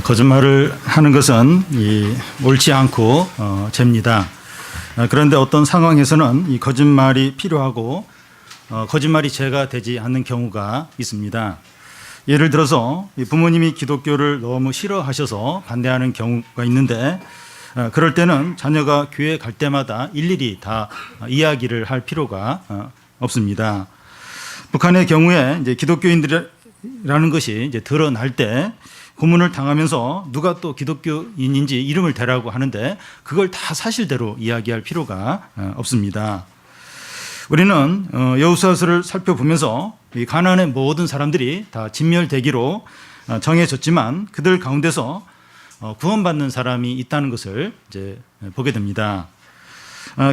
거짓말을 하는 것은 옳지 않고 죄입니다. 그런데 어떤 상황에서는 이 거짓말이 필요하고 거짓말이 죄가 되지 않는 경우가 있습니다. 예를 들어서 부모님이 기독교를 너무 싫어하셔서 반대하는 경우가 있는데 그럴 때는 자녀가 교회 갈 때마다 일일이 다 이야기를 할 필요가 없습니다. 북한의 경우에 이제 기독교인들이라는 것이 이제 드러날 때 고문을 당하면서 누가 또 기독교인인지 이름을 대라고 하는데 그걸 다 사실대로 이야기할 필요가 없습니다. 우리는 여호수아서를 살펴보면서 이 가나안의 모든 사람들이 다 진멸되기로 정해졌지만 그들 가운데서 구원받는 사람이 있다는 것을 이제 보게 됩니다.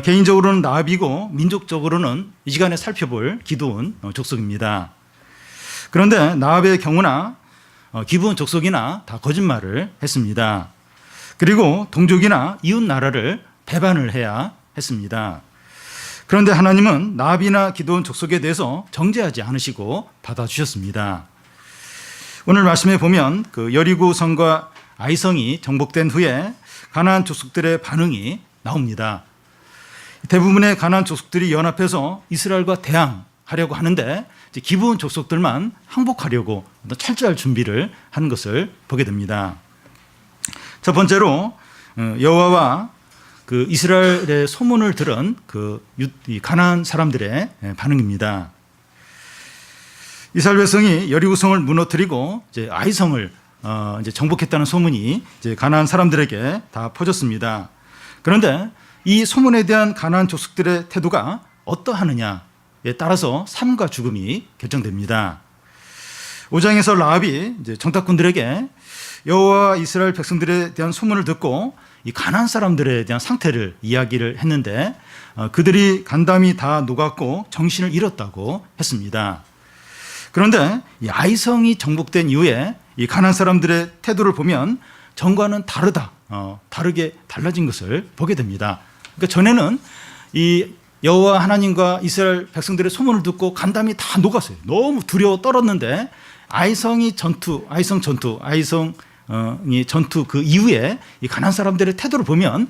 개인적으로는 라합이고 민족적으로는 이 시간에 살펴볼 기드온 족속입니다. 그런데 라합의 경우나 기브온 족속이나 다 거짓말을 했습니다. 그리고 동족이나 이웃 나라를 배반을 해야 했습니다. 그런데 하나님은 라합이나 기드온 족속에 대해서 정죄하지 않으시고 받아주셨습니다. 오늘 말씀에 보면 그 여리고 성과 아이성이 정복된 후에 가나안 족속들의 반응이 나옵니다. 대부분의 가나안 족속들이 연합해서 이스라엘과 대항하려고 하는데 기브온 족속들만 항복하려고 철저할 준비를 하는 것을 보게 됩니다. 첫 번째로 여호와와 그 이스라엘의 소문을 들은 그 가나안 사람들의 반응입니다. 이스라엘 백성이 여리고성을 무너뜨리고 이제 아이성을 이제 정복했다는 소문이 이제 가나안 사람들에게 다 퍼졌습니다. 그런데 이 소문에 대한 가나안 족속들의 태도가 어떠하느냐에 따라서 삶과 죽음이 결정됩니다. 5장에서 라합이 이제 정탐꾼들에게 여호와 이스라엘 백성들에 대한 소문을 듣고 이 가나안 사람들에 대한 상태를 이야기를 했는데 그들이 간담이 다 녹았고 정신을 잃었다고 했습니다. 그런데 이 아이성이 정복된 이후에 이 가나안 사람들의 태도를 보면 전과는 다르게 달라진 것을 보게 됩니다. 그러니까 전에는 이 여호와 하나님과 이스라엘 백성들의 소문을 듣고 간담이 다 녹았어요. 너무 두려워 떨었는데 아이성 전투 그 이후에 이 가나안 사람들의 태도를 보면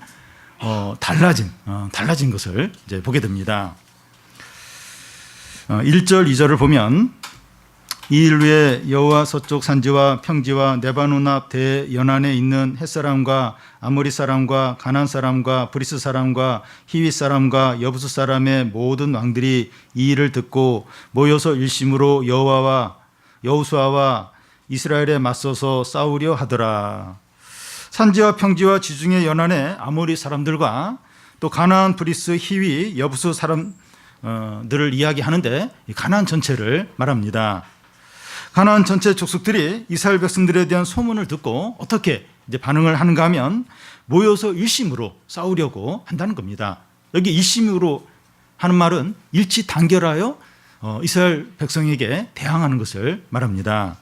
달라진 것을 이제 보게 됩니다. 1절, 2절을 보면 이 일 후에 여호와 서쪽 산지와 평지와 레바논 앞 대연안에 있는 햇사람과 아모리 사람과 가나안 사람과 브리스 사람과 히윗 사람과 여부스 사람의 모든 왕들이 이 일을 듣고 모여서 일심으로 여호수아와 이스라엘에 맞서서 싸우려 하더라. 산지와 평지와 지중해 연안의 아모리 사람들과 또 가나안, 브리스, 히윗, 여부스 사람들을 이야기하는데 가나안 전체를 말합니다. 가나안 전체 족속들이 이스라엘 백성들에 대한 소문을 듣고 어떻게 이제 반응을 하는가 하면 모여서 일심으로 싸우려고 한다는 겁니다. 여기 일심으로 하는 말은 일치 단결하여 이스라엘 백성에게 대항하는 것을 말합니다.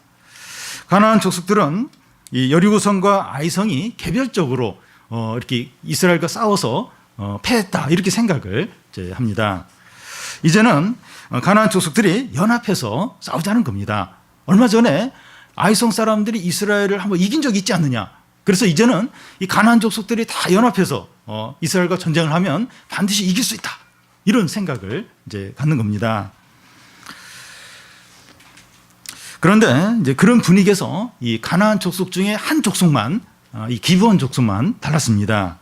가나안 족속들은 이 여리고성과 아이성이 개별적으로 이렇게 이스라엘과 싸워서 패했다 이렇게 생각을 이제 합니다. 이제는 가나안 족속들이 연합해서 싸우자는 겁니다. 얼마 전에 아이성 사람들이 이스라엘을 한번 이긴 적이 있지 않느냐. 그래서 이제는 이 가나안 족속들이 다 연합해서 이스라엘과 전쟁을 하면 반드시 이길 수 있다. 이런 생각을 이제 갖는 겁니다. 그런데 이제 그런 분위기에서 이 가나안 족속 중에 한 족속만 이 기브온 족속만 달랐습니다.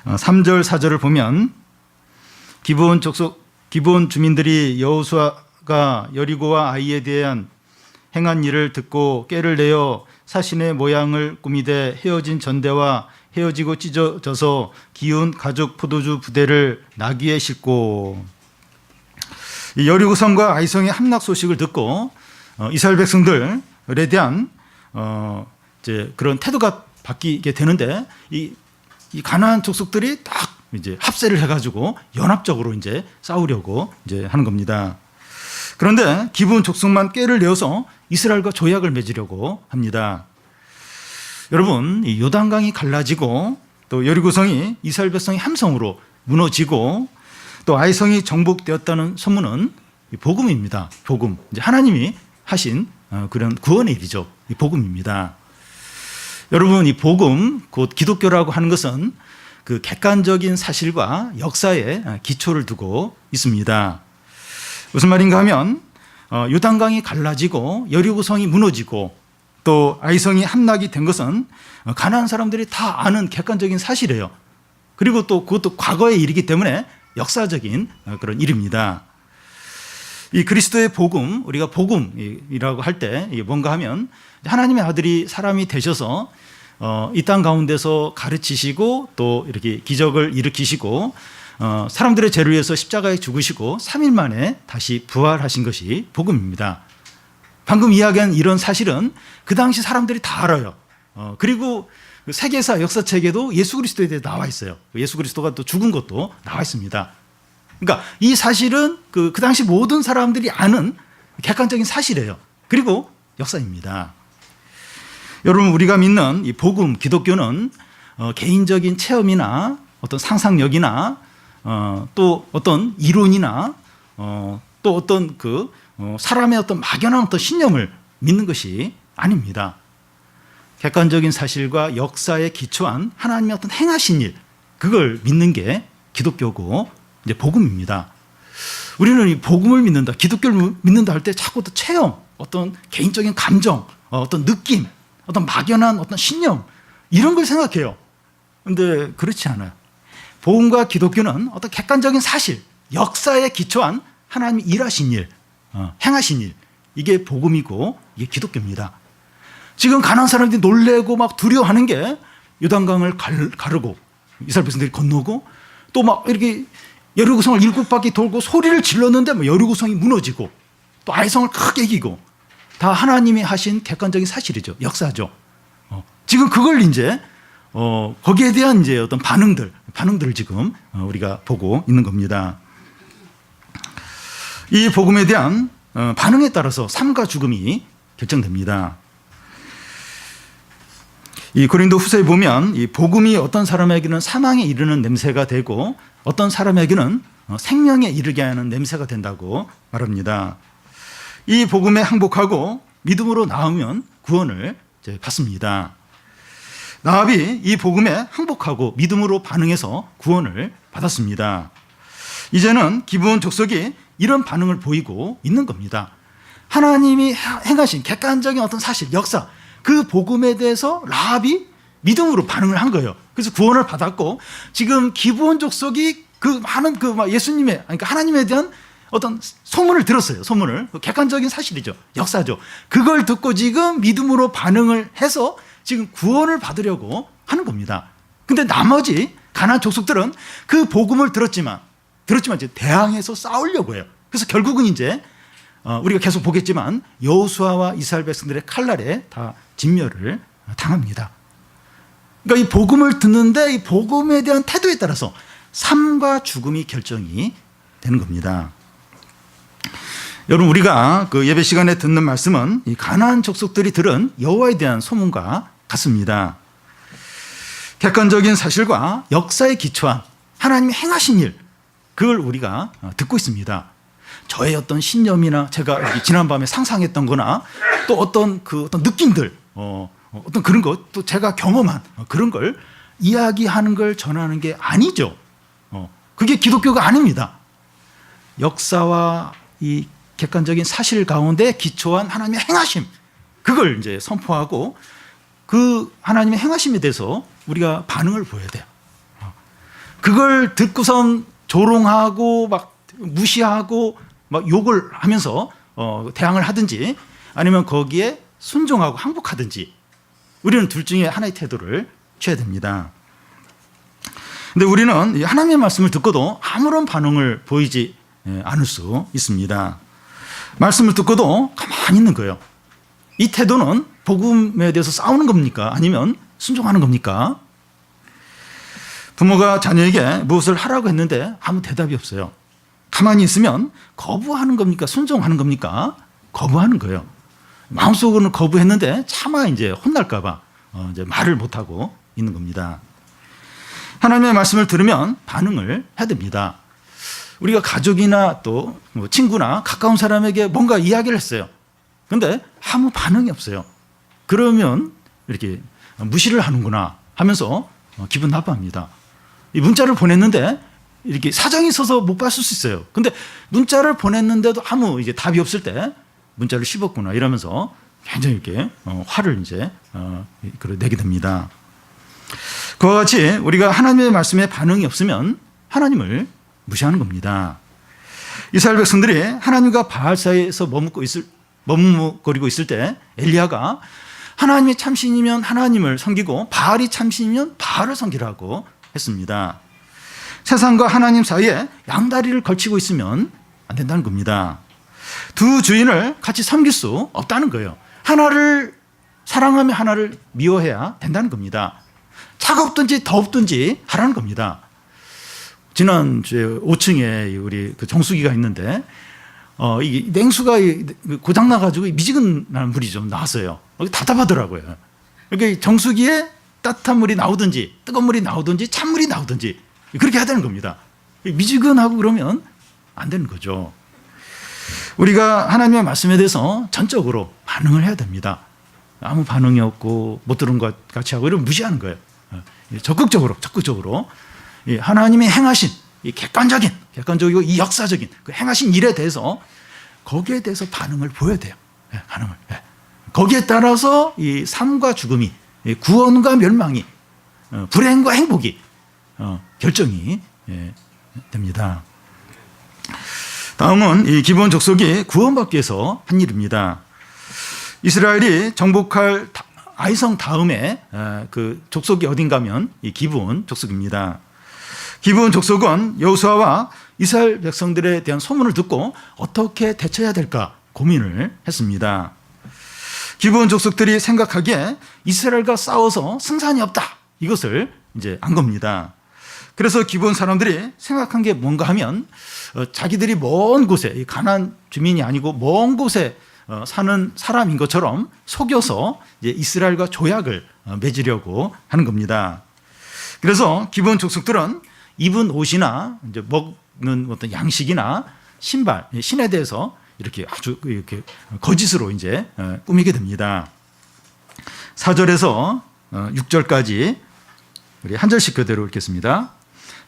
3절, 4절을 보면 기브온 주민들이 여호수아가 여리고와 아이에 대한 행한 일을 듣고 꾀를 내어 사신의 모양을 꾸미되 헤어진 전대와 헤어지고 찢어져서 기운 가죽 포도주 부대를 나귀에 싣고 이 여리고성과 아이성의 함락 소식을 듣고 이스라엘 백성들에 대한 이제 그런 태도가 바뀌게 되는데 이 가나안 족속들이 딱 이제 합세를 해가지고 연합적으로 이제 싸우려고 이제 하는 겁니다. 그런데 기브온 족속만 꾀를 내어서 이스라엘과 조약을 맺으려고 합니다. 여러분, 이 요단강이 갈라지고 또 여리고성이 이스라엘 백성의 함성으로 무너지고 또 아이성이 정복되었다는 소문은 복음입니다. 복음. 이제 하나님이 하신 그런 구원의 일이죠. 이 복음입니다. 여러분, 이 복음, 곧 기독교라고 하는 것은 그 객관적인 사실과 역사에 기초를 두고 있습니다. 무슨 말인가 하면 요단강이 갈라지고 여리고성이 무너지고 또 아이성이 함락이 된 것은 가나안 사람들이 다 아는 객관적인 사실이에요. 그리고 또 그것도 과거의 일이기 때문에 역사적인 그런 일입니다. 이 그리스도의 복음, 우리가 복음이라고 할 때 뭔가 하면 하나님의 아들이 사람이 되셔서 이 땅 가운데서 가르치시고 또 이렇게 기적을 일으키시고 사람들의 죄를 위해서 십자가에 죽으시고 3일 만에 다시 부활하신 것이 복음입니다. 방금 이야기한 이런 사실은 그 당시 사람들이 다 알아요. 그리고 세계사 역사책에도 예수 그리스도에 대해 나와 있어요. 예수 그리스도가 또 죽은 것도 나와 있습니다. 그러니까 이 사실은 그 당시 모든 사람들이 아는 객관적인 사실이에요. 그리고 역사입니다. 여러분, 우리가 믿는 이 복음, 기독교는 개인적인 체험이나 어떤 상상력이나 또 어떤 이론이나 또 어떤 사람의 어떤 막연한 어떤 신념을 믿는 것이 아닙니다. 객관적인 사실과 역사에 기초한 하나님의 어떤 행하신 일, 그걸 믿는 게 기독교고 이제 복음입니다. 우리는 이 복음을 믿는다, 기독교를 믿는다 할 때 자꾸 또 체험, 어떤 개인적인 감정, 어떤 느낌, 어떤 막연한 어떤 신념, 이런 걸 생각해요. 그런데 그렇지 않아요. 복음과 기독교는 어떤 객관적인 사실, 역사에 기초한 하나님이 일하신 일, 행하신 일, 이게 복음이고 이게 기독교입니다. 지금 가나안 사람들이 놀래고 막 두려워하는 게 요단강을 가르고 이스라엘 백성들이 건너고 또 막 이렇게 여리고성을 7바퀴 돌고 소리를 질렀는데 여리고성이 무너지고 또 아이성을 크게 이기고 다 하나님이 하신 객관적인 사실이죠. 역사죠. 지금 그걸 이제 거기에 대한 이제 어떤 반응들을 지금 우리가 보고 있는 겁니다. 이 복음에 대한 반응에 따라서 삶과 죽음이 결정됩니다. 이 고린도 후서에 보면 이 복음이 어떤 사람에게는 사망에 이르는 냄새가 되고 어떤 사람에게는 생명에 이르게 하는 냄새가 된다고 말합니다. 이 복음에 항복하고 믿음으로 나오면 구원을 받습니다. 나합이 이 복음에 항복하고 믿음으로 반응해서 구원을 받았습니다. 이제는 기브온 족속이 이런 반응을 보이고 있는 겁니다. 하나님이 행하신 객관적인 어떤 사실, 역사, 그 복음에 대해서 라합이 믿음으로 반응을 한 거예요. 그래서 구원을 받았고 지금 기브온 족속이 그 많은 예수님의, 그러니까 하나님에 대한 어떤 소문을 들었어요. 소문을. 객관적인 사실이죠. 역사죠. 그걸 듣고 지금 믿음으로 반응을 해서 지금 구원을 받으려고 하는 겁니다. 근데 나머지 가나안 족속들은 그 복음을 들었지만 이제 대항해서 싸우려고 해요. 그래서 결국은 이제 우리가 계속 보겠지만 여호수아와 이스라엘 백성들의 칼날에 다 진멸을 당합니다. 그러니까 이 복음을 듣는데 이 복음에 대한 태도에 따라서 삶과 죽음이 결정이 되는 겁니다. 여러분, 우리가 그 예배 시간에 듣는 말씀은 이 가나안 족속들이 들은 여호와에 대한 소문과 같습니다. 객관적인 사실과 역사에 기초한 하나님이 행하신 일, 그걸 우리가 듣고 있습니다. 저의 어떤 신념이나 제가 지난밤에 상상했던 거나 또 어떤 느낌들, 어떤 그런 것, 또 제가 경험한 그런 걸 이야기하는 걸 전하는 게 아니죠. 그게 기독교가 아닙니다. 역사와 이 객관적인 사실 가운데 기초한 하나님의 행하심, 그걸 이제 선포하고 그 하나님의 행하심에 대해서 우리가 반응을 보여야 돼요. 그걸 듣고선 조롱하고 막 무시하고 막 욕을 하면서 대항을 하든지 아니면 거기에 순종하고 항복하든지 우리는 둘 중에 하나의 태도를 취해야 됩니다. 근데 우리는 하나님의 말씀을 듣고도 아무런 반응을 보이지 않을 수 있습니다. 말씀을 듣고도 가만히 있는 거예요. 이 태도는 복음에 대해서 싸우는 겁니까? 아니면 순종하는 겁니까? 부모가 자녀에게 무엇을 하라고 했는데 아무 대답이 없어요. 가만히 있으면 거부하는 겁니까? 순종하는 겁니까? 거부하는 거예요. 마음속으로는 거부했는데 차마 이제 혼날까봐 이제 말을 못하고 있는 겁니다. 하나님의 말씀을 들으면 반응을 해야 됩니다. 우리가 가족이나 또 친구나 가까운 사람에게 뭔가 이야기를 했어요. 그런데 아무 반응이 없어요. 그러면 이렇게 무시를 하는구나 하면서 기분 나빠합니다. 이 문자를 보냈는데 이렇게 사정이 있어서 못 봤을 수 있어요. 근데 문자를 보냈는데도 아무 이제 답이 없을 때 문자를 씹었구나 이러면서 굉장히 이렇게 화를 이제 내게 됩니다. 그와 같이 우리가 하나님의 말씀에 반응이 없으면 하나님을 무시하는 겁니다. 이스라엘 백성들이 하나님과 바알 사이에서 머뭇거리고 있을 때 엘리야가 하나님이 참신이면 하나님을 섬기고 바알이 참신이면 바알을 섬기라고 했습니다. 세상과 하나님 사이에 양다리를 걸치고 있으면 안 된다는 겁니다. 두 주인을 같이 섬길 수 없다는 거예요. 하나를 사랑하며 하나를 미워해야 된다는 겁니다. 차갑든지 덥든지 하라는 겁니다. 지난주에 5층에 우리 그 정수기가 있는데 이 냉수가 고장나가지고 미지근한 물이 좀 나왔어요. 답답하더라고요. 이렇게 정수기에 따뜻한 물이 나오든지 뜨거운 물이 나오든지 찬물이 나오든지 그렇게 해야 되는 겁니다. 미지근하고 그러면 안 되는 거죠. 우리가 하나님의 말씀에 대해서 전적으로 반응을 해야 됩니다. 아무 반응이 없고 못 들은 것 같이 하고 이러면 무시하는 거예요. 적극적으로 하나님이 행하신 이 객관적이고 이 역사적인 그 행하신 일에 대해서 거기에 대해서 반응을 보여야 돼요. 반응을. 거기에 따라서 이 삶과 죽음이, 구원과 멸망이, 불행과 행복이 결정이 됩니다. 다음은 이 기브온 족속이 구원받기 위해서 한 일입니다. 이스라엘이 정복할 아이성 다음에 그 족속이 어딘가면 이 기브온 족속입니다. 기브온 족속은 여호수아와 이스라엘 백성들에 대한 소문을 듣고 어떻게 대처해야 될까 고민을 했습니다. 기브온 족속들이 생각하기에 이스라엘과 싸워서 승산이 없다 이것을 이제 안 겁니다. 그래서 기브온 사람들이 생각한 게 뭔가 하면 자기들이 먼 곳에 가나안 주민이 아니고 먼 곳에 사는 사람인 것처럼 속여서 이제 이스라엘과 조약을 맺으려고 하는 겁니다. 그래서 기브온 족속들은 입은 옷이나 이제 먹는 어떤 양식이나 신발, 신에 대해서 이렇게 아주 이렇게 거짓으로 이제 꾸미게 됩니다. 4절에서 6절까지 우리 한 절씩 그대로 읽겠습니다.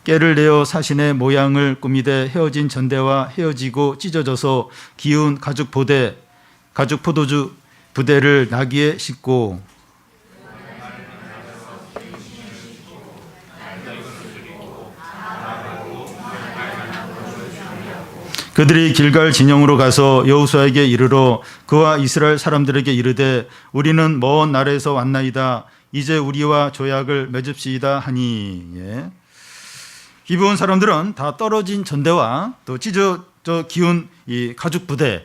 깨를 내어 사신의 모양을 꾸미되 헤어진 전대와 헤어지고 찢어져서 기운 가죽 포도주 부대를 나귀에 싣고 그들이 길갈 진영으로 가서 여호수아에게 이르러 그와 이스라엘 사람들에게 이르되 우리는 먼 나라에서 왔나이다. 이제 우리와 조약을 맺읍시다 하니. 기브온 사람들은 다 떨어진 전대와 또 찢어져 기운 이 가죽 부대,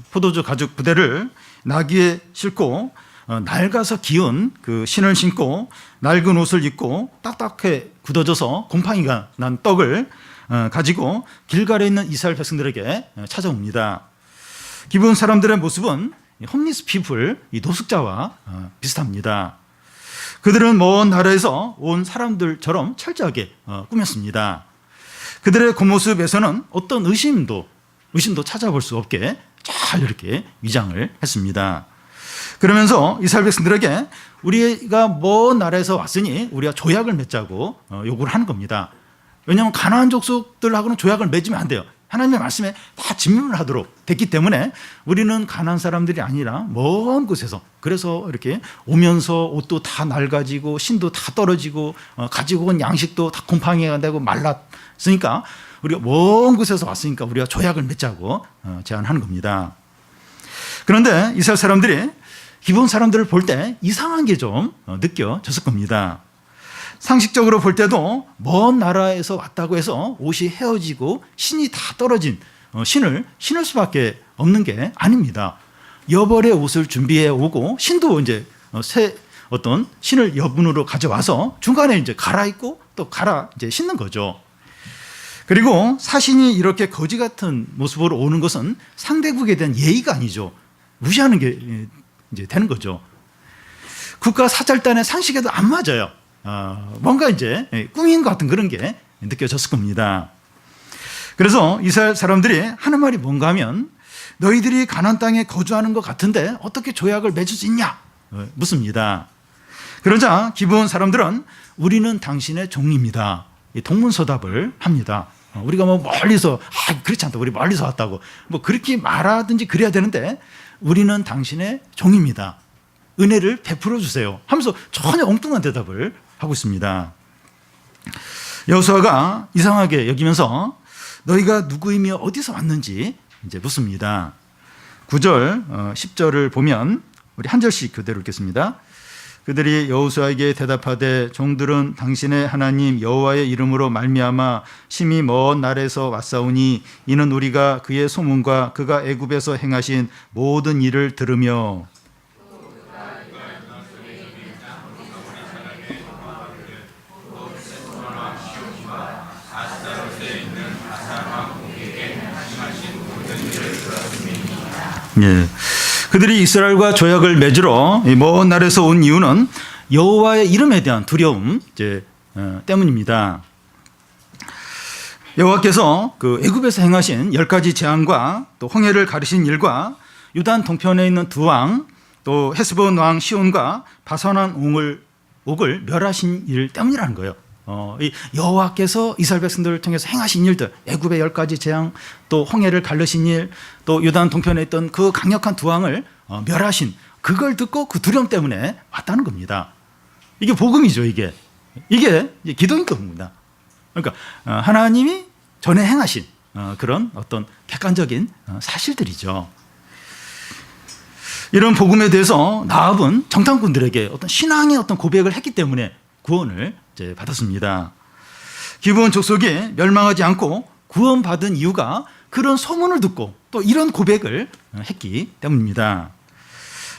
포도주 가죽 부대를 나귀에 싣고 낡아서 기운 그 신을 신고 낡은 옷을 입고 딱딱해 굳어져서 곰팡이가 난 떡을 가지고 길갈에 있는 이스라엘 백성들에게 찾아옵니다. 기브온 사람들의 모습은 홈리스 피플, 이 노숙자와 비슷합니다. 그들은 먼 나라에서 온 사람들처럼 철저하게 꾸몄습니다. 그들의 겉모습에서는 어떤 의심도 찾아볼 수 없게 잘 이렇게 위장을 했습니다. 그러면서 이스라엘 백성들에게 우리가 먼 나라에서 왔으니 우리가 조약을 맺자고 요구를 하는 겁니다. 왜냐하면 가나안 족속들하고는 조약을 맺으면 안 돼요. 하나님의 말씀에 다 진멸을 하도록 됐기 때문에 우리는 가나안 사람들이 아니라 먼 곳에서 그래서 이렇게 오면서 옷도 다 낡아지고 신도 다 떨어지고 가지고 온 양식도 다 곰팡이가 되고 말랐으니까 우리가 먼 곳에서 왔으니까 우리가 조약을 맺자고 제안하는 겁니다. 그런데 이스라엘 사람들이 기브온 사람들을 볼 때 이상한 게 좀 느껴졌을 겁니다. 상식적으로 볼 때도 먼 나라에서 왔다고 해서 옷이 헤어지고 신이 다 떨어진 신을 신을 수밖에 없는 게 아닙니다. 여벌의 옷을 준비해 오고 신도 이제 새 어떤 신을 여분으로 가져와서 중간에 이제 갈아입고 또 이제 신는 거죠. 그리고 사신이 이렇게 거지 같은 모습으로 오는 것은 상대국에 대한 예의가 아니죠. 무시하는 게 이제 되는 거죠. 국가 사절단의 상식에도 안 맞아요. 뭔가 이제 꾸민 것 같은 그런 게 느껴졌을 겁니다. 그래서 이스라엘 사람들이 하는 말이 뭔가 하면 너희들이 가나안 땅에 거주하는 것 같은데 어떻게 조약을 맺을 수 있냐 묻습니다. 그러자 기브온 사람들은 우리는 당신의 종입니다. 이 동문서답을 합니다. 우리가 뭐 멀리서 그렇지 않다. 우리 멀리서 왔다고 뭐 그렇게 말하든지 그래야 되는데 우리는 당신의 종입니다. 은혜를 베풀어 주세요 하면서 전혀 엉뚱한 대답을 하고 있습니다. 여호수아가 이상하게 여기면서 너희가 누구이며 어디서 왔는지 이제 묻습니다. 9절, 10절을 보면 우리 한 절씩 교대로 읽겠습니다. 그들이 여호수아에게 대답하되 종들은 당신의 하나님 여호와의 이름으로 말미암아 심히 먼 날에서 왔사오니 이는 우리가 그의 소문과 그가 애굽에서 행하신 모든 일을 들으며 예. 그들이 이스라엘과 조약을 맺으러 먼 날에서 온 이유는 여호와의 이름에 대한 두려움 때문입니다. 여호와께서 그 애굽에서 행하신 10가지 재앙과 또 홍해를 가르신 일과 유단 동편에 있는 두 왕, 또 헤스본 왕 시온과 바산왕 옥을 멸하신 일 때문이라는 거예요. 이 여호와께서 이스라엘 백성들을 통해서 행하신 일들, 애굽의 10가지 재앙, 또 홍해를 가르신 일, 또 유단 동편에 있던 그 강력한 두 왕을 멸하신 그걸 듣고 그 두려움 때문에 왔다는 겁니다. 이게 복음이죠. 이게 기독인 겁니다. 그러니까 하나님이 전에 행하신 그런 어떤 객관적인 사실들이죠. 이런 복음에 대해서 나압은 정탐꾼들에게 어떤 신앙의 어떤 고백을 했기 때문에 구원을 이제 받았습니다. 기브온 족속이 멸망하지 않고 구원받은 이유가 그런 소문을 듣고 또 이런 고백을 했기 때문입니다.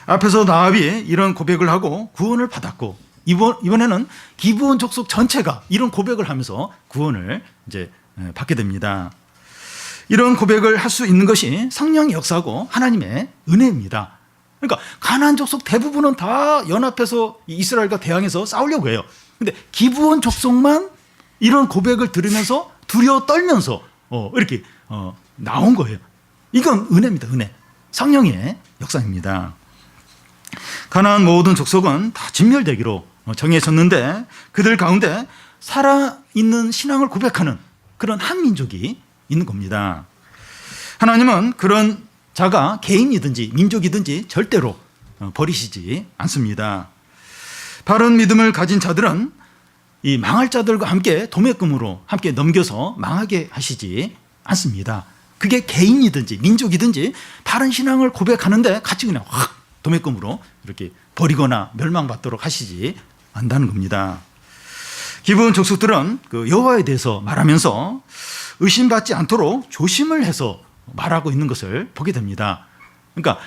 앞에서 나압이 이런 고백을 하고 구원을 받았고 이번에는 기브온 족속 전체가 이런 고백을 하면서 구원을 이제 받게 됩니다. 이런 고백을 할 수 있는 것이 성령의 역사고 하나님의 은혜입니다. 그러니까 가나안 족속 대부분은 다 연합해서 이스라엘과 대항해서 싸우려고 해요. 근데 기브온 족속만 이런 고백을 들으면서 두려워 떨면서 이렇게 나온 거예요. 이건 은혜입니다. 은혜. 성령의 역사입니다. 가나안 모든 족속은 다 진멸되기로 정해졌는데 그들 가운데 살아있는 신앙을 고백하는 그런 한 민족이 있는 겁니다. 하나님은 그런 자가 개인이든지 민족이든지 절대로 버리시지 않습니다. 바른 믿음을 가진 자들은 이 망할 자들과 함께 도매금으로 함께 넘겨서 망하게 하시지 않습니다. 그게 개인이든지 민족이든지 바른 신앙을 고백하는데 같이 그냥 확 도매금으로 이렇게 버리거나 멸망받도록 하시지 않는다는 겁니다. 기브온 족속들은 그 여호와에 대해서 말하면서 의심받지 않도록 조심을 해서 말하고 있는 것을 보게 됩니다. 그러니까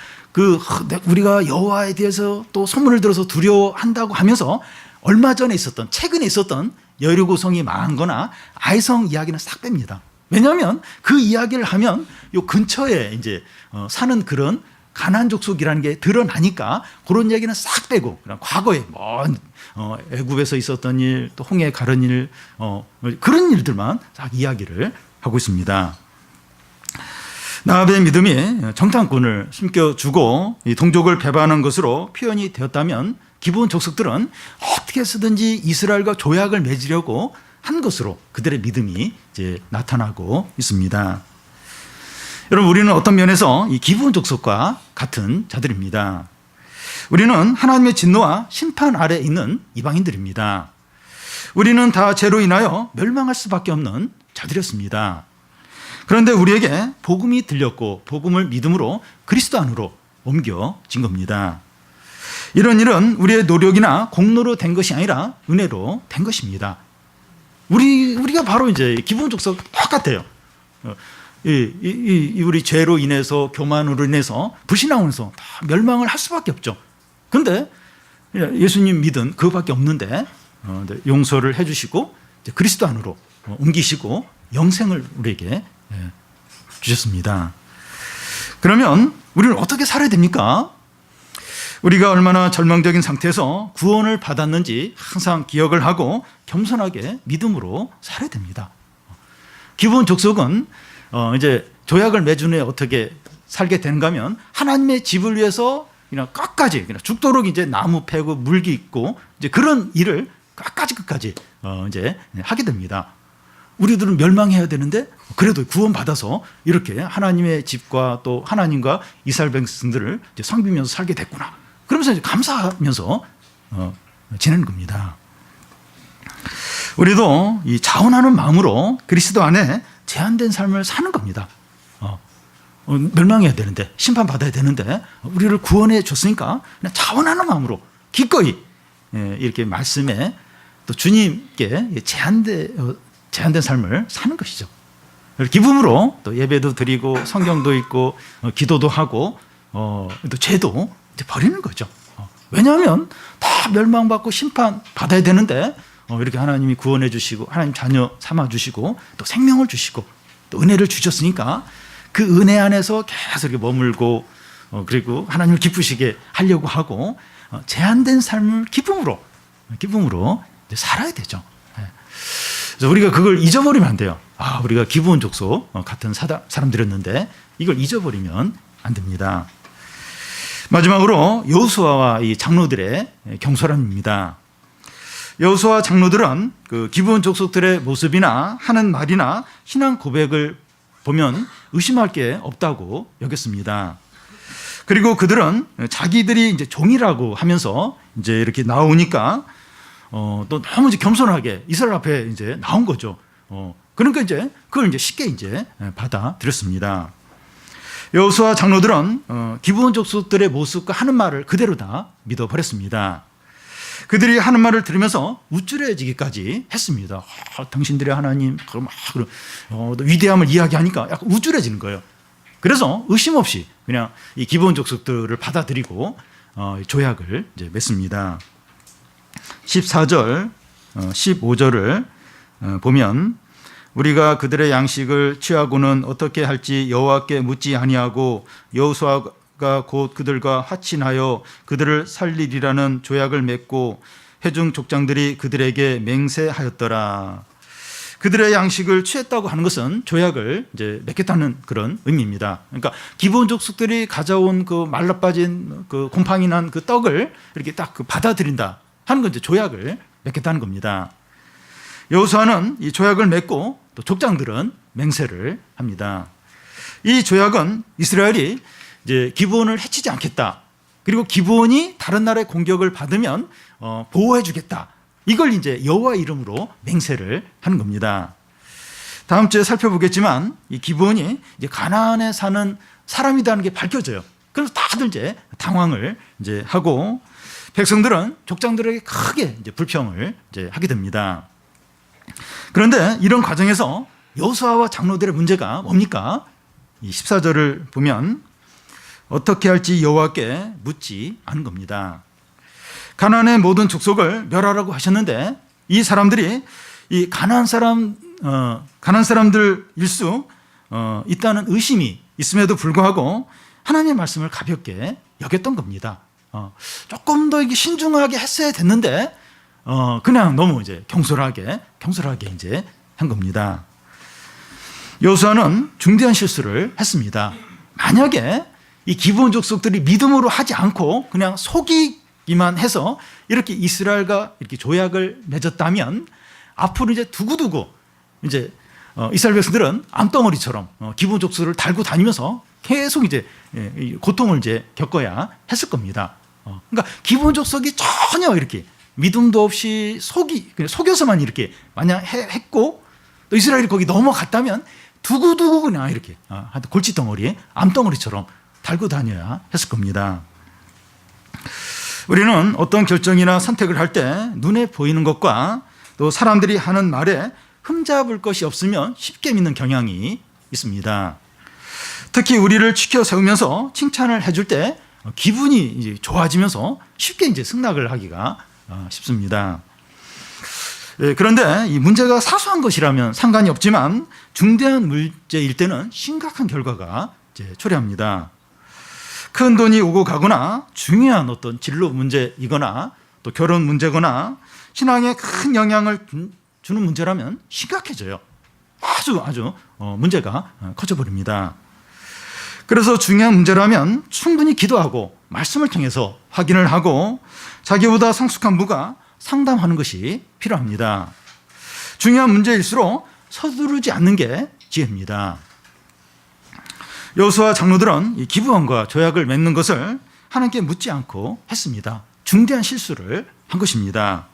우리가 여호와에 대해서 또 소문을 들어서 두려워한다고 하면서 얼마 전에 최근에 있었던 여리고성이 망한 거나 아이성 이야기는 싹 뺍니다. 왜냐하면 그 이야기를 하면 요 근처에 이제 사는 그런 가나안 족속이라는 게 드러나니까 그런 얘기는 싹 빼고 그냥 과거에 먼 애굽에서 있었던 일, 또 홍해 가른 일, 그런 일들만 싹 이야기를 하고 있습니다. 나압의 믿음이 정탐꾼을 숨겨주고 이 동족을 배반한 것으로 표현이 되었다면 기브온 족속들은 어떻게 해서든지 이스라엘과 조약을 맺으려고 한 것으로 그들의 믿음이 이제 나타나고 있습니다. 여러분, 우리는 어떤 면에서 이 기브온 족속과 같은 자들입니다. 우리는 하나님의 진노와 심판 아래 있는 이방인들입니다. 우리는 다 죄로 인하여 멸망할 수밖에 없는 자들이었습니다. 그런데 우리에게 복음이 들렸고 복음을 믿음으로 그리스도 안으로 옮겨진 겁니다. 이런 일은 우리의 노력이나 공로로 된 것이 아니라 은혜로 된 것입니다. 우리가 바로 이제 기브온 족속 똑같아요. 우리 죄로 인해서 교만으로 인해서 불신앙으로 인해서 다 멸망을 할 수밖에 없죠. 그런데 예수님 믿은 그밖에 없는데 용서를 해주시고 그리스도 안으로 옮기시고 영생을 우리에게 주셨습니다. 그러면 우리는 어떻게 살아야 됩니까? 우리가 얼마나 절망적인 상태에서 구원을 받았는지 항상 기억을 하고 겸손하게 믿음으로 살아야 됩니다. 기브온 족속은 이제 조약을 맺은 후에 어떻게 살게 되는가 하면 하나님의 집을 위해서 그냥 끝까지 그냥 죽도록 이제 나무 패고 물기 있고 이제 그런 일을 끝까지 이제 하게 됩니다. 우리들은 멸망해야 되는데 그래도 구원받아서 이렇게 하나님의 집과 또 하나님과 이스라엘 백성들을 이제 섬기면서 살게 됐구나. 그러면서 이제 감사하면서 지내는 겁니다. 우리도 이 자원하는 마음으로 그리스도 안에 제한된 삶을 사는 겁니다. 멸망해야 되는데 심판받아야 되는데 우리를 구원해 줬으니까 그냥 자원하는 마음으로 기꺼이 이렇게 말씀에 또 주님께 제한된 삶을 사는 것이죠. 기쁨으로 또 예배도 드리고 성경도 읽고 기도도 하고 또 죄도 이제 버리는 거죠. 왜냐하면 다 멸망받고 심판받아야 되는데 이렇게 하나님이 구원해 주시고 하나님 자녀 삼아 주시고 또 생명을 주시고 또 은혜를 주셨으니까 그 은혜 안에서 계속 이렇게 머물고 그리고 하나님을 기쁘시게 하려고 하고 제한된 삶을 기쁨으로 이제 살아야 되죠. 그래서 우리가 그걸 잊어버리면 안 돼요. 우리가 기브온 족속 같은 사람들이었는데 이걸 잊어버리면 안 됩니다. 마지막으로 여호수아와 이 장로들의 경솔함입니다. 여호수아 장로들은 그 기브온 족속들의 모습이나 하는 말이나 신앙 고백을 보면 의심할 게 없다고 여겼습니다. 그리고 그들은 자기들이 이제 종이라고 하면서 이제 이렇게 나오니까 또 너무 이제 겸손하게 이스라엘 앞에 이제 나온 거죠. 그러니까 이제 그걸 이제 쉽게 이제 받아들였습니다. 여호수아 장로들은 기브온 족속들의 모습과 하는 말을 그대로 다 믿어버렸습니다. 그들이 하는 말을 들으면서 우쭐해지기까지 했습니다. 당신들의 하나님, 위대함을 이야기하니까 약간 우쭐해지는 거예요. 그래서 의심 없이 그냥 이 기브온 족속들을 받아들이고 조약을 이제 맺습니다. 14절, 15절을 보면 우리가 그들의 양식을 취하고는 어떻게 할지 여호와께 묻지 아니하고 여호수아가 곧 그들과 화친하여 그들을 살리리라는 조약을 맺고 회중 족장들이 그들에게 맹세하였더라. 그들의 양식을 취했다고 하는 것은 조약을 이제 맺겠다는 그런 의미입니다. 그러니까 기브온 족속들이 가져온 그 말라빠진 그 곰팡이 난 그 떡을 이렇게 딱 받아들인다 하는 건 이제 조약을 맺겠다는 겁니다. 여호수아는 이 조약을 맺고 또 족장들은 맹세를 합니다. 이 조약은 이스라엘이 이제 기브온을 해치지 않겠다. 그리고 기브온이 다른 나라의 공격을 받으면 보호해 주겠다. 이걸 이제 여호와 이름으로 맹세를 하는 겁니다. 다음 주에 살펴보겠지만 이 기브온이 이제 가나안에 사는 사람이라는 게 밝혀져요. 그래서 다들 이제 당황을 이제 하고 백성들은 족장들에게 크게 이제 불평을 이제 하게 됩니다. 그런데 이런 과정에서 여호수아와 장로들의 문제가 뭡니까? 이 14절을 보면 어떻게 할지 여호와께 묻지 않은 겁니다. 가나안의 모든 족속을 멸하라고 하셨는데 이 사람들이 이 가나안 사람들일 수 있다는 의심이 있음에도 불구하고 하나님의 말씀을 가볍게 여겼던 겁니다. 조금 더 이게 신중하게 했어야 됐는데 그냥 너무 이제 경솔하게 이제 한 겁니다. 여호수아는 중대한 실수를 했습니다. 만약에 이 기브온 족속들이 믿음으로 하지 않고 그냥 속이기만 해서 이렇게 이스라엘과 이렇게 조약을 맺었다면 앞으로 이제 두고두고 이제 이스라엘 백성들은 암덩어리처럼 기브온 족속을 달고 다니면서 계속 이제 고통을 이제 겪어야 했을 겁니다. 그러니까 기브온 족속이 전혀 이렇게 믿음도 없이 속여서만 이렇게 만약 했고 또 이스라엘이 거기 넘어갔다면 두고두고 그냥 이렇게 골칫덩어리, 암덩어리처럼 달고 다녀야 했을 겁니다. 우리는 어떤 결정이나 선택을 할 때 눈에 보이는 것과 또 사람들이 하는 말에 흠잡을 것이 없으면 쉽게 믿는 경향이 있습니다. 특히 우리를 지켜 세우면서 칭찬을 해줄 때 기분이 이제 좋아지면서 쉽게 이제 승낙을 하기가 쉽습니다. 그런데 이 문제가 사소한 것이라면 상관이 없지만 중대한 문제일 때는 심각한 결과가 이제 초래합니다. 큰 돈이 오고 가거나 중요한 어떤 진로 문제이거나 또 결혼 문제거나 신앙에 큰 영향을 주는 문제라면 심각해져요. 아주 문제가 커져버립니다. 그래서 중요한 문제라면 충분히 기도하고 말씀을 통해서 확인을 하고 자기보다 성숙한 부가 상담하는 것이 필요합니다. 중요한 문제일수록 서두르지 않는 게 지혜입니다. 여호수아 장로들은 이 기브온과 조약을 맺는 것을 하나님께 묻지 않고 했습니다. 중대한 실수를 한 것입니다.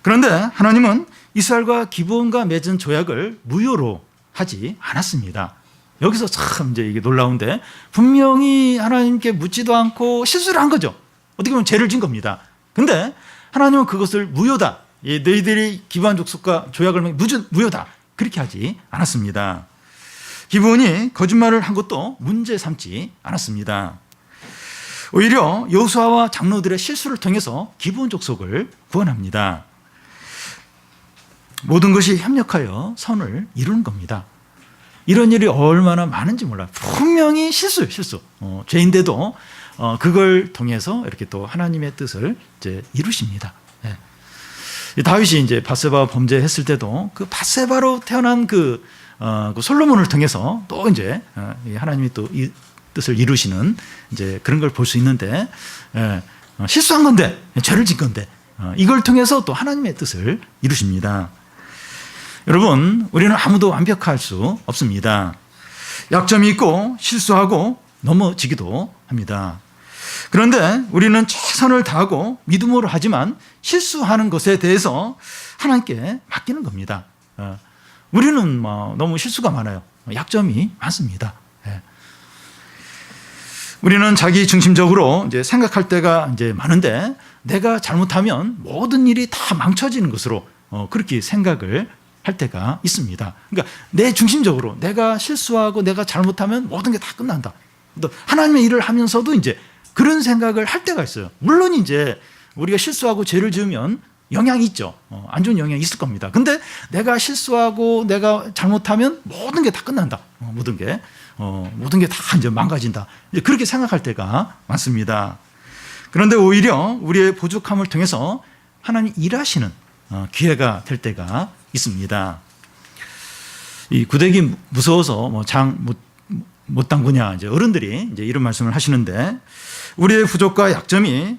그런데 하나님은 이스라엘과 기브온과 맺은 조약을 무효로 하지 않았습니다. 여기서 참 이제 이게 놀라운데, 분명히 하나님께 묻지도 않고 실수를 한 거죠. 어떻게 보면 죄를 진 겁니다. 근데 하나님은 그것을 무효다, 너희들이 기브온 족속과 조약을 무효다, 그렇게 하지 않았습니다. 기브온이 거짓말을 한 것도 문제 삼지 않았습니다. 오히려 여호수아와 장로들의 실수를 통해서 기브온 족속을 구원합니다. 모든 것이 협력하여 선을 이루는 겁니다. 이런 일이 얼마나 많은지 몰라요. 분명히 실수. 죄인데도 그걸 통해서 이렇게 또 하나님의 뜻을 이제 이루십니다. 예. 다윗이 이제 밧세바 범죄했을 때도 그 밧세바로 태어난 그 솔로몬을 통해서 또 이제 하나님이 또 이 뜻을 이루시는 이제 그런 걸 볼 수 있는데, 실수한 건데, 죄를 진 건데, 이걸 통해서 또 하나님의 뜻을 이루십니다. 여러분, 우리는 아무도 완벽할 수 없습니다. 약점이 있고 실수하고 넘어지기도 합니다. 그런데 우리는 최선을 다하고 믿음으로 하지만 실수하는 것에 대해서 하나님께 맡기는 겁니다. 우리는 너무 실수가 많아요. 약점이 많습니다. 우리는 자기 중심적으로 이제 생각할 때가 이제 많은데, 내가 잘못하면 모든 일이 다 망쳐지는 것으로 그렇게 생각을 할 때가 있습니다. 그러니까 내 중심적으로 내가 실수하고 내가 잘못하면 모든 게 다 끝난다. 또 하나님의 일을 하면서도 이제 그런 생각을 할 때가 있어요. 물론 이제 우리가 실수하고 죄를 지으면 영향이 있죠. 안 좋은 영향이 있을 겁니다. 근데 내가 실수하고 내가 잘못하면 모든 게 다 끝난다. 모든 게 다 이제 망가진다. 이제 그렇게 생각할 때가 많습니다. 그런데 오히려 우리의 부족함을 통해서 하나님 일하시는 기회가 될 때가 있습니다. 이 구데기 무서워서 못 담그냐, 이제 어른들이 이제 이런 말씀을 하시는데, 우리의 부족과 약점이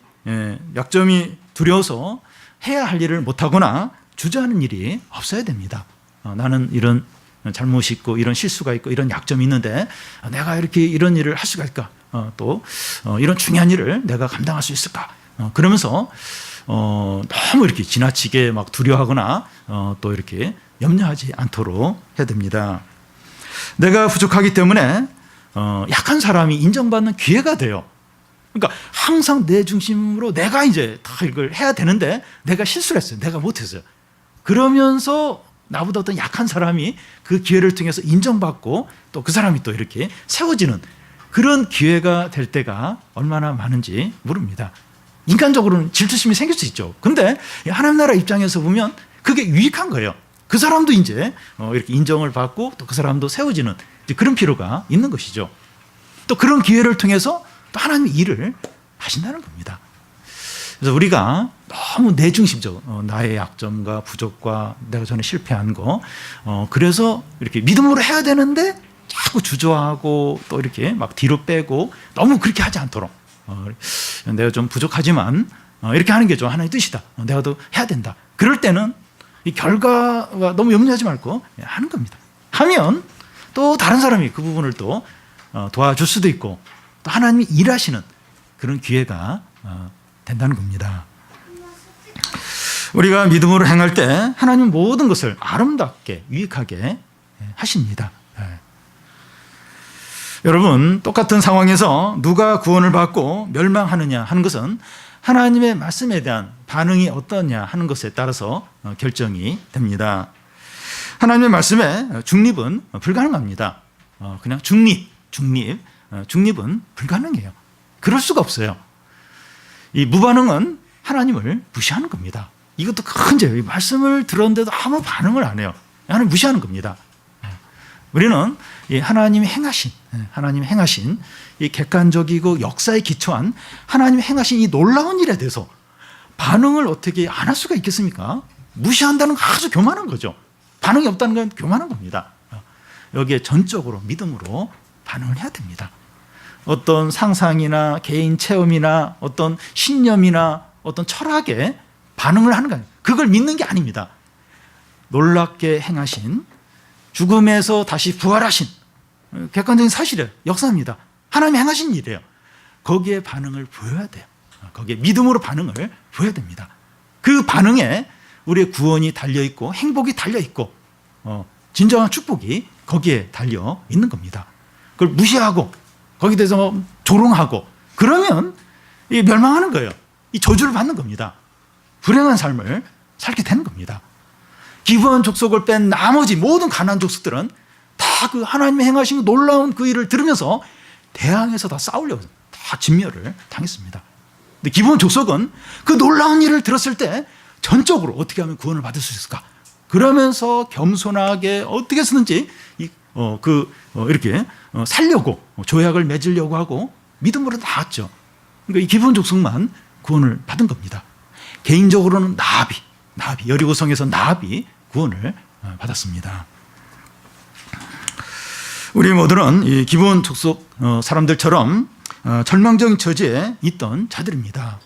두려워서 해야 할 일을 못하거나 주저하는 일이 없어야 됩니다. 나는 이런 잘못이 있고 이런 실수가 있고 이런 약점이 있는데 내가 이렇게 이런 일을 할 수가 있을까? 또 이런 중요한 일을 내가 감당할 수 있을까? 그러면서 너무 이렇게 지나치게 막 두려워하거나 또 이렇게 염려하지 않도록 해야 됩니다. 내가 부족하기 때문에 약한 사람이 인정받는 기회가 돼요. 그러니까 항상 내 중심으로 내가 이제 다 이걸 해야 되는데 내가 실수를 했어요. 내가 못했어요. 그러면서 나보다 어떤 약한 사람이 그 기회를 통해서 인정받고 또 그 사람이 또 이렇게 세워지는 그런 기회가 될 때가 얼마나 많은지 모릅니다. 인간적으로는 질투심이 생길 수 있죠. 근데 하나님 나라 입장에서 보면 그게 유익한 거예요. 그 사람도 이제 이렇게 인정을 받고 또 그 사람도 세워지는 그런 필요가 있는 것이죠. 또 그런 기회를 통해서 또 하나님의 일을 하신다는 겁니다. 그래서 우리가 너무 내 중심적, 나의 약점과 부족과 내가 전에 실패한 거, 그래서 이렇게 믿음으로 해야 되는데 자꾸 주저하고 또 이렇게 막 뒤로 빼고 너무 그렇게 하지 않도록, 내가 좀 부족하지만 이렇게 하는 게 좀 하나님의 뜻이다. 내가 더 해야 된다. 그럴 때는 이 결과가 너무 염려하지 말고 하는 겁니다. 하면 또 다른 사람이 그 부분을 또 도와줄 수도 있고 또 하나님이 일하시는 그런 기회가 된다는 겁니다. 우리가 믿음으로 행할 때 하나님은 모든 것을 아름답게 유익하게 하십니다. 여러분, 똑같은 상황에서 누가 구원을 받고 멸망하느냐 하는 것은 하나님의 말씀에 대한 반응이 어떠냐 하는 것에 따라서 결정이 됩니다. 하나님의 말씀에 중립은 불가능합니다. 그냥 중립은 불가능해요. 그럴 수가 없어요. 이 무반응은 하나님을 무시하는 겁니다. 이것도 큰 죄예요. 말씀을 들었는데도 아무 반응을 안 해요. 하나님 무시하는 겁니다. 우리는 하나님이 행하신 이 객관적이고 역사에 기초한 하나님이 행하신 이 놀라운 일에 대해서 반응을 어떻게 안 할 수가 있겠습니까? 무시한다는 건 아주 교만한 거죠. 반응이 없다는 건 교만한 겁니다. 여기에 전적으로 믿음으로 반응을 해야 됩니다. 어떤 상상이나 개인 체험이나 어떤 신념이나 어떤 철학에 반응을 하는 거예요. 그걸 믿는 게 아닙니다. 놀랍게 행하신, 죽음에서 다시 부활하신 객관적인 사실이에요. 역사입니다. 하나님이 행하신 일이에요. 거기에 반응을 보여야 돼요. 거기에 믿음으로 반응을 보여야 됩니다. 그 반응에 우리의 구원이 달려있고 행복이 달려있고 진정한 축복이 거기에 달려 있는 겁니다. 그걸 무시하고 거기에 대해서 조롱하고 그러면 멸망하는 거예요. 이 저주를 받는 겁니다. 불행한 삶을 살게 되는 겁니다. 기브온 족속을 뺀 나머지 모든 가나안 족속들은 다 그 하나님의 행하신 놀라운 그 일을 들으면서 대항해서 다 싸우려고 다 진멸을 당했습니다. 근데 기브온 족속은 그 놀라운 일을 들었을 때 전적으로 어떻게 하면 구원을 받을 수 있을까? 그러면서 겸손하게 어떻게 쓰는지 이렇게 살려고 조약을 맺으려고 하고 믿음으로 나왔죠. 그러니까 이 기브온 족속만 구원을 받은 겁니다. 개인적으로는 나합이 여리고성에서 나합이 구원을 받았습니다. 우리 모두는 이 기브온 족속 사람들처럼 절망적인 처지에 있던 자들입니다.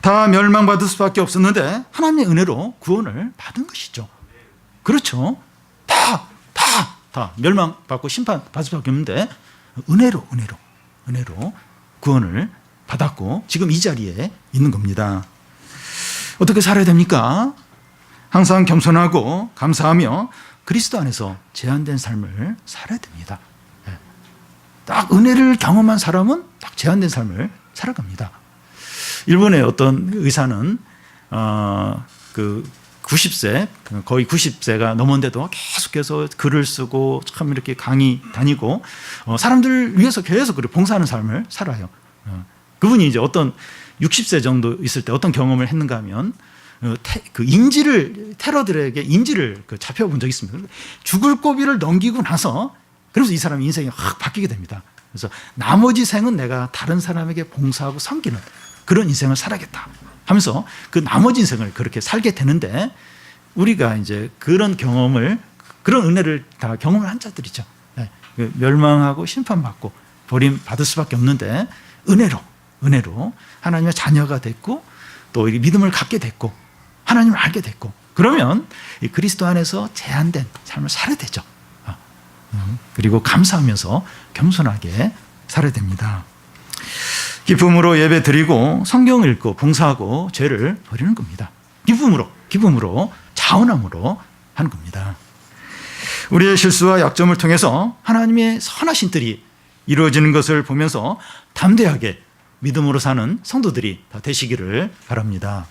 다 멸망받을 수밖에 없었는데 하나님의 은혜로 구원을 받은 것이죠. 그렇죠. 다 멸망받고 심판받을 수밖에 없는데 은혜로 구원을 받았고 지금 이 자리에 있는 겁니다. 어떻게 살아야 됩니까? 항상 겸손하고 감사하며 그리스도 안에서 제한된 삶을 살아야 됩니다. 딱 은혜를 경험한 사람은 딱 제한된 삶을 살아갑니다. 일본의 어떤 의사는 90세, 거의 90세가 넘었는데도 계속해서 글을 쓰고 참 이렇게 강의 다니고 사람들 위해서 계속 봉사하는 삶을 살아요. 그분이 이제 어떤 60세 정도 있을 때 어떤 경험을 했는가 하면 테러들에게 인지를 잡혀본 적이 있습니다. 죽을 고비를 넘기고 나서 그래서 이 사람의 인생이 확 바뀌게 됩니다. 그래서 나머지 생은 내가 다른 사람에게 봉사하고 섬기는 그런 인생을 살아야겠다 하면서 그 나머지 인생을 그렇게 살게 되는데 우리가 이제 그런 경험을, 그런 은혜를 다 경험을 한 자들이죠. 멸망하고 심판받고 버림받을 수밖에 없는데 은혜로 하나님의 자녀가 됐고 또 믿음을 갖게 됐고 하나님을 알게 됐고 그러면 이 그리스도 안에서 제한된 삶을 살아야 되죠. 그리고 감사하면서 겸손하게 살아야 됩니다. 기쁨으로 예배 드리고 성경 읽고 봉사하고 죄를 버리는 겁니다. 기쁨으로 자원함으로 하는 겁니다. 우리의 실수와 약점을 통해서 하나님의 선하신 뜻이 이루어지는 것을 보면서 담대하게 믿음으로 사는 성도들이 다 되시기를 바랍니다.